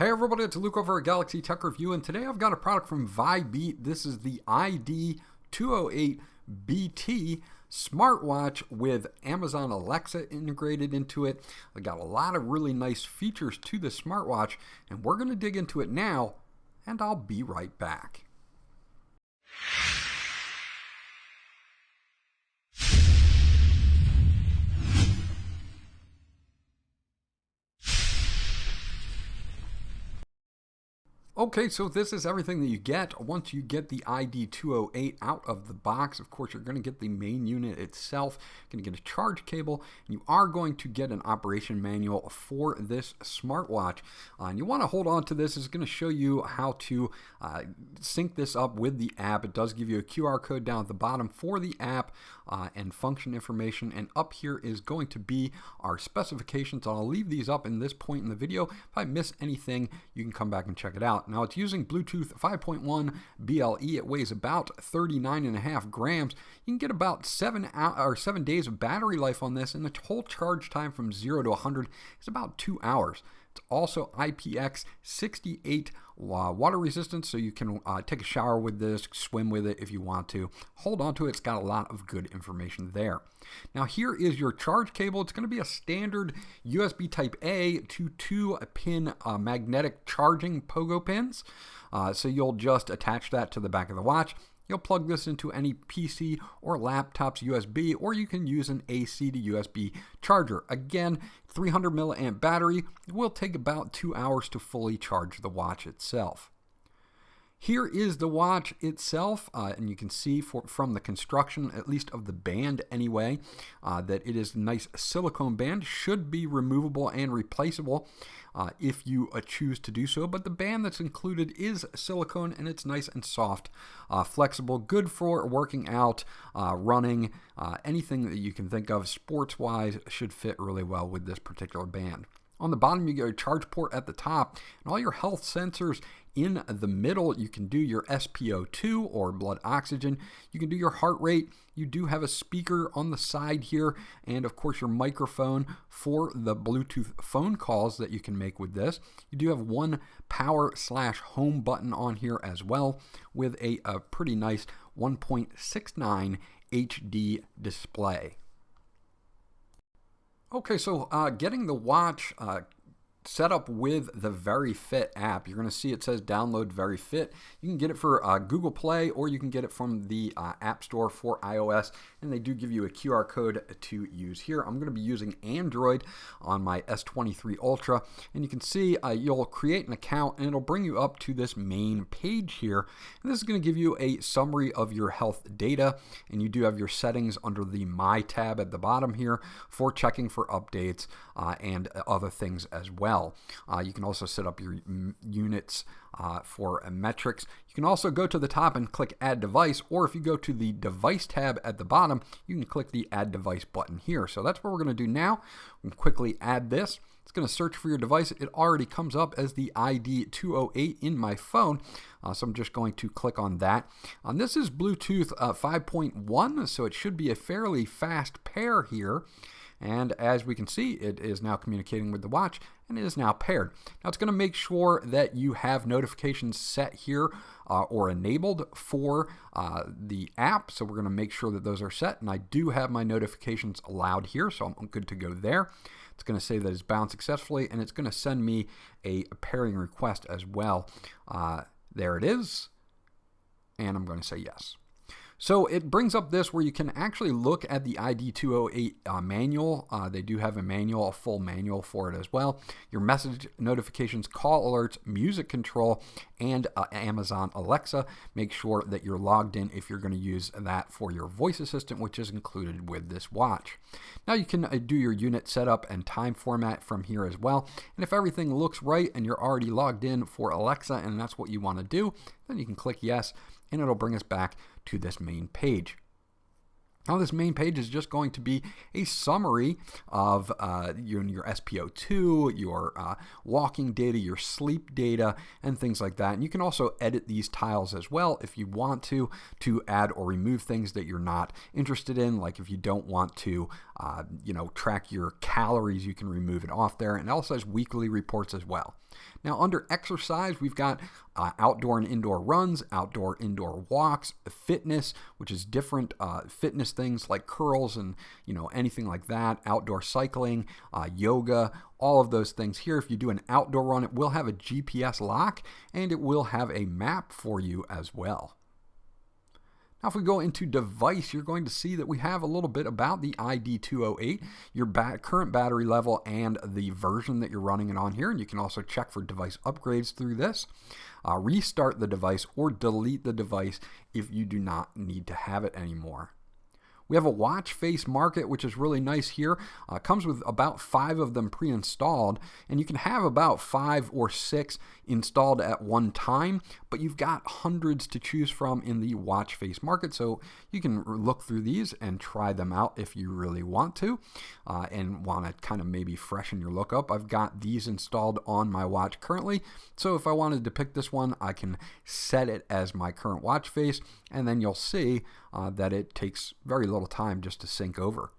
Hey everybody, it's Luke over at Galaxy Tech Review, and today I've got a product from Vibeat. This is the ID208BT smartwatch with Amazon Alexa integrated into it. I got a lot of really nice features to this smartwatch, and we're going to dig into it now, and I'll be right back. Okay, so this is everything that you get once you get the ID208 out of the box. Of course, you're going to get the main unit itself, you're going to get a charge cable, and you are going to get an operation manual for this smartwatch. And you want to hold on to this. It's going to show you how to sync this up with the app. It does give you a QR code down at the bottom for the app and function information. And up here is going to be our specifications. I'll leave these up in this point in the video. If I miss anything, you can come back and check it out. Now it's using Bluetooth 5.1 BLE. It weighs about 39.5 grams. You can get about 7 days of battery life on this, and the whole charge time from 0 to 100 is about 2 hours. It's also IPX68 water resistant, so you can take a shower with this, swim with it if you want to. Hold on to it. It's got a lot of good information there. Now here is your charge cable. It's going to be a standard USB type A to 2-pin magnetic charging pogo pins. So you'll just attach that to the back of the watch. You'll plug this into any PC or laptop's USB, or you can use an AC to USB charger. Again, 300 milliamp battery. It will take about 2 hours to fully charge the watch itself. Here is the watch itself, and you can see from the construction, at least of the band anyway, that it is a nice silicone band. Should be removable and replaceable if you choose to do so, but the band that's included is silicone, and it's nice and soft, flexible, good for working out, running, anything that you can think of sports-wise should fit really well with this particular band. On the bottom, you get a charge port at the top, and all your health sensors in the middle. You can do your SpO2 or blood oxygen. You can do your heart rate. You do have a speaker on the side here, and of course your microphone for the Bluetooth phone calls that you can make with this. You do have one power/home button on here as well, with a pretty nice 1.69 HD display. Okay, so getting the watch set up with the VeryFit app. You're going to see it says download VeryFit. You can get it for Google Play, or you can get it from the App Store for iOS, and they do give you a QR code to use here. I'm going to be using Android on my S23 Ultra, and you can see you'll create an account, and it'll bring you up to this main page here. And this is going to give you a summary of your health data, and you do have your settings under the My tab at the bottom here for checking for updates and other things as well. You can also set up your units for metrics. You can also go to the top and click Add Device, or if you go to the Device tab at the bottom, you can click the Add Device button here. So that's what we're going to do now. We can quickly add this. It's going to search for your device. It already comes up as the ID208 in my phone, so I'm just going to click on that. This is Bluetooth 5.1, so it should be a fairly fast pair here. And as we can see, it is now communicating with the watch, and it is now paired. Now it's going to make sure that you have notifications set here or enabled for the app. So we're going to make sure that those are set, and I do have my notifications allowed here, so I'm good to go there. It's going to say that it's bound successfully, and it's going to send me a pairing request as well. There it is, and I'm going to say yes. So it brings up this where you can actually look at the ID208 manual. They do have a manual, a full manual for it as well. Your message notifications, call alerts, music control, and Amazon Alexa. Make sure that you're logged in if you're going to use that for your voice assistant, which is included with this watch. Now you can do your unit setup and time format from here as well. And if everything looks right and you're already logged in for Alexa and that's what you want to do, then you can click yes, and it'll bring us back to this main page. Now this main page is just going to be a summary of your SpO2, your walking data, your sleep data, and things like that. And you can also edit these tiles as well if you want to add or remove things that you're not interested in. Like if you don't want to track your calories, you can remove it off there. And it also has weekly reports as well. Now under exercise, we've got outdoor and indoor runs, outdoor indoor walks, fitness, which is different fitness things like curls and anything like that, outdoor cycling, yoga, all of those things here. If you do an outdoor run, it will have a GPS lock and it will have a map for you as well. Now if we go into device, you're going to see that we have a little bit about the ID208, your current battery level and the version that you're running it on here. And you can also check for device upgrades through this. Restart the device or delete the device if you do not need to have it anymore. We have a watch face market, which is really nice here. Comes with about 5 of them pre-installed, and you can have about 5 or 6 installed at one time, but you've got hundreds to choose from in the watch face market, so you can look through these and try them out if you really want to, and want to kind of maybe freshen your look up. I've got these installed on my watch currently, so if I wanted to pick this one, I can set it as my current watch face, and then you'll see that it takes very little time just to sync over.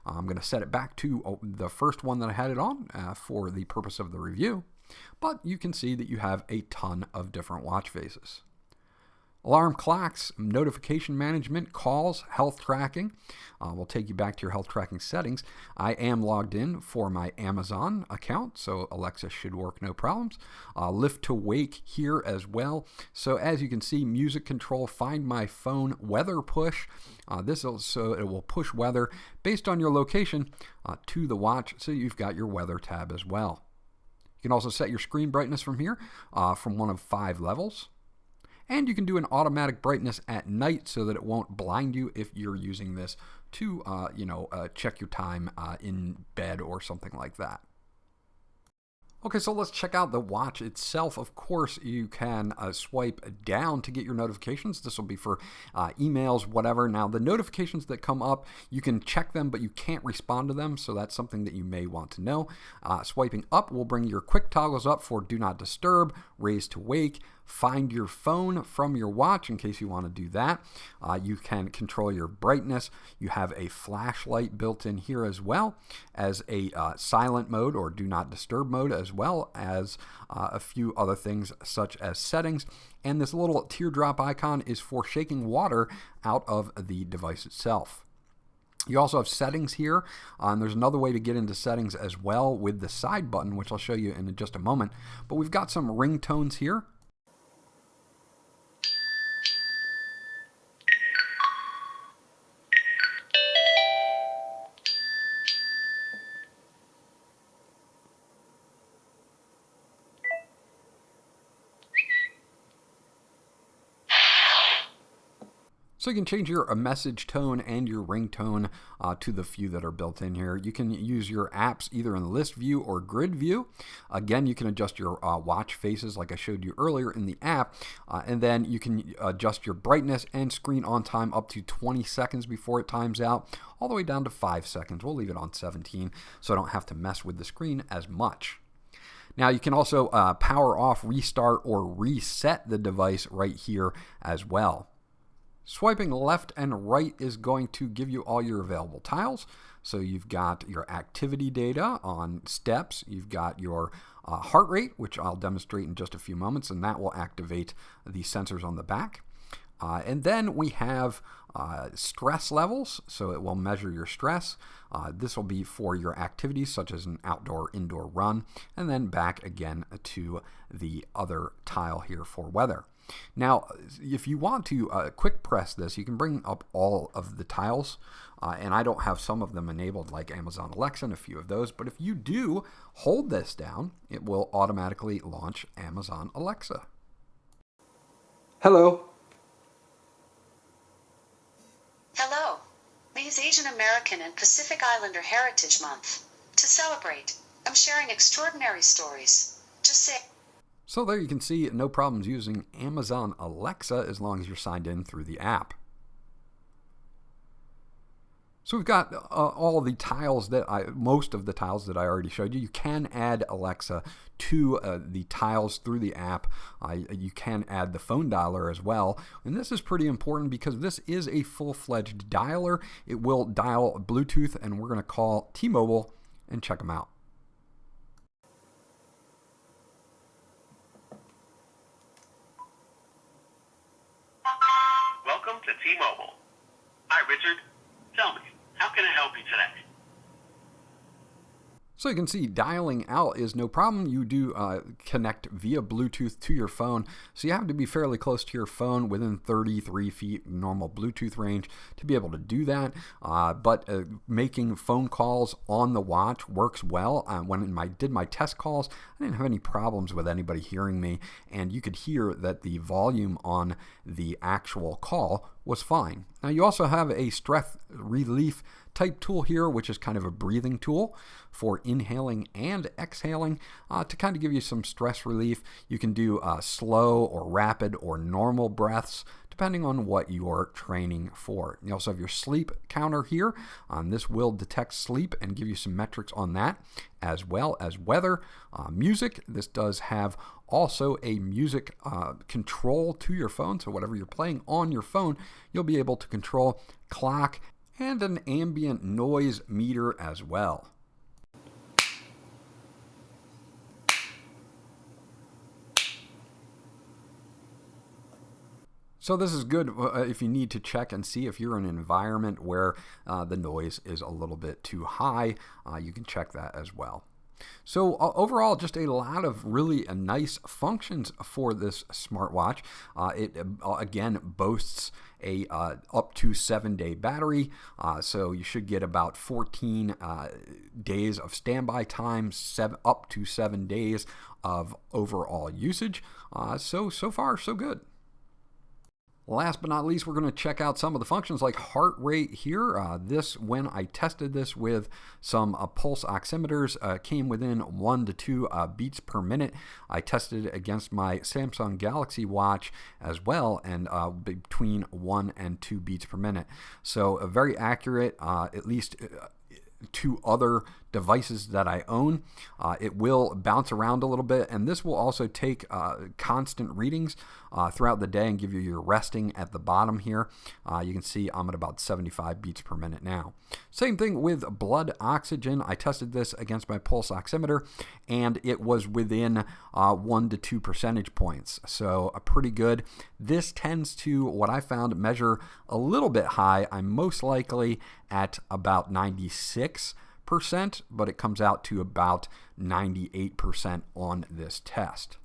I'm going to set it back to the first one that I had it on for the purpose of the review, but you can see that you have a ton of different watch faces. Alarm clocks, notification management, calls, health tracking. We'll take you back to your health tracking settings. I am logged in for my Amazon account, so Alexa should work no problems. Lift to wake here as well. So as you can see, music control, find my phone, weather push. So it will push weather based on your location to the watch, so you've got your weather tab as well. You can also set your screen brightness from here from one of 5 levels. And you can do an automatic brightness at night so that it won't blind you if you're using this to, check your time in bed or something like that. Okay, so let's check out the watch itself. Of course, you can swipe down to get your notifications. This will be for emails, whatever. Now, the notifications that come up, you can check them, but you can't respond to them, so that's something that you may want to know. Swiping up will bring your quick toggles up for Do Not Disturb, Raise to Wake, find your phone from your watch in case you want to do that. You can control your brightness. You have a flashlight built in here as well as a silent mode or do not disturb mode, as well as a few other things such as settings. And this little teardrop icon is for shaking water out of the device itself. You also have settings here, and there's another way to get into settings as well with the side button, which I'll show you in just a moment. But we've got some ringtones here. So you can change your message tone and your ringtone to the few that are built in here. You can use your apps either in the list view or grid view. Again, you can adjust your watch faces like I showed you earlier in the app. And then you can adjust your brightness and screen on time up to 20 seconds before it times out, all the way down to 5 seconds. We'll leave it on 17 so I don't have to mess with the screen as much. Now you can also power off, restart, or reset the device right here as well. Swiping left and right is going to give you all your available tiles. So you've got your activity data on steps, you've got your heart rate, which I'll demonstrate in just a few moments, and that will activate the sensors on the back. And then we have stress levels, so it will measure your stress. This will be for your activities such as an outdoor-indoor run, and then back again to the other tile here for weather. Now, if you want to quick press this, you can bring up all of the tiles, and I don't have some of them enabled like Amazon Alexa and a few of those, but if you do hold this down, it will automatically launch Amazon Alexa. Hello. Hello. It is Asian American and Pacific Islander Heritage Month. To celebrate, I'm sharing extraordinary stories. Just say... So there you can see no problems using Amazon Alexa as long as you're signed in through the app. So we've got all the tiles most of the tiles that I already showed you. You can add Alexa to the tiles through the app. You can add the phone dialer as well. And this is pretty important because this is a full-fledged dialer. It will dial Bluetooth, and we're going to call T-Mobile and check them out. T-Mobile. Hi, Richard. Tell me, how can I help you today? So you can see dialing out is no problem. You do connect via Bluetooth to your phone. So you have to be fairly close to your phone, within 33 feet normal Bluetooth range, to be able to do that. But making phone calls on the watch works well. When I did my test calls, I didn't have any problems with anybody hearing me. And you could hear that the volume on the actual call was fine. Now you also have a stress relief type tool here, which is kind of a breathing tool for inhaling and exhaling to kind of give you some stress relief. You can do slow or rapid or normal breaths depending on what you're training for. You also have your sleep counter here. This will detect sleep and give you some metrics on that, as well as weather, music. This does have also a music control to your phone, so whatever you're playing on your phone, you'll be able to control. Clock, and an ambient noise meter as well. So this is good if you need to check and see if you're in an environment where the noise is a little bit too high. You can check that as well. So overall, just a lot of really nice functions for this smartwatch. It again boasts a up to 7-day battery, so you should get about 14 days of standby time, up to 7 days of overall usage. So far so good. Last but not least, we're going to check out some of the functions like heart rate here. When I tested this with some pulse oximeters, came within 1 to 2 beats per minute. I tested it against my Samsung Galaxy Watch as well, and between 1 and 2 beats per minute. So very accurate, at least to other devices that I own. It will bounce around a little bit, and this will also take constant readings throughout the day and give you your resting at the bottom here. You can see I'm at about 75 beats per minute now. Same thing with blood oxygen. I tested this against my pulse oximeter, and it was within 1 to 2 percentage points, so pretty good. This tends to, what I found, measure a little bit high. I'm most likely at about 96%, but it comes out to about 98% on this test.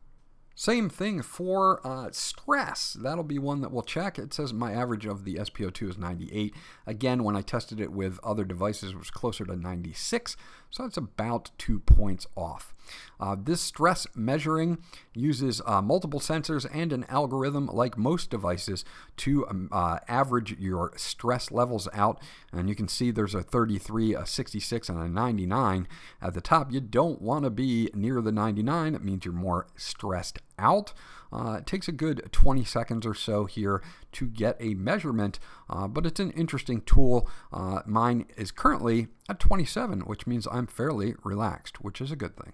Same thing for stress. That'll be one that we'll check. It says my average of the SpO2 is 98. Again, when I tested it with other devices, it was closer to 96, so it's about 2 points off. This stress measuring uses multiple sensors and an algorithm, like most devices, to average your stress levels out. And you can see there's a 33, a 66, and a 99 at the top. You don't want to be near the 99. It means you're more stressed out. It takes a good 20 seconds or so here to get a measurement, but it's an interesting tool. Mine is currently at 27, which means I'm fairly relaxed, which is a good thing.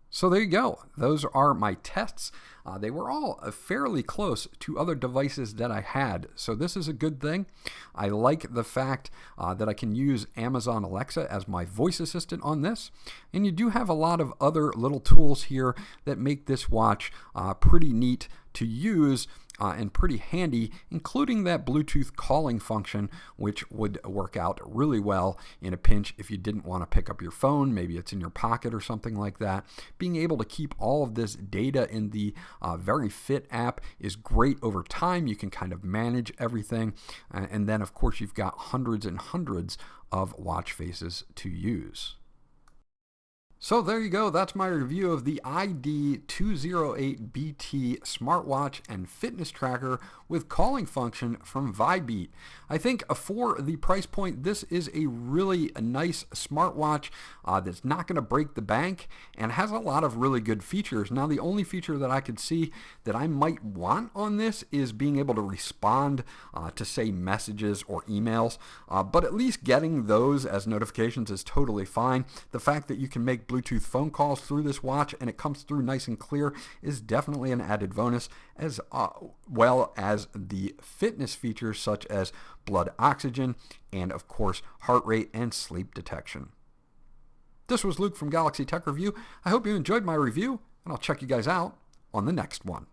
So there you go. Those are my tests. They were all fairly close to other devices that I had, so this is a good thing. I like the fact that I can use Amazon Alexa as my voice assistant on this, and you do have a lot of other little tools here that make this watch pretty neat to use and pretty handy, including that Bluetooth calling function, which would work out really well in a pinch if you didn't want to pick up your phone. Maybe it's in your pocket or something like that. Being able to keep all of this data in the Very Fit app is great over time. You can kind of manage everything, and then of course you've got hundreds and hundreds of watch faces to use. So there you go. That's my review of the ID208BT smartwatch and fitness tracker with calling function from Vibeat. I think for the price point, this is a really nice smartwatch that's not going to break the bank and has a lot of really good features. Now, the only feature that I could see that I might want on this is being able to respond to, say, messages or emails, but at least getting those as notifications is totally fine. The fact that you can make Bluetooth phone calls through this watch and it comes through nice and clear is definitely an added bonus, as well as the fitness features such as blood oxygen and, of course, heart rate and sleep detection. This was Luke from Galaxy Tech Review. I hope you enjoyed my review, and I'll check you guys out on the next one.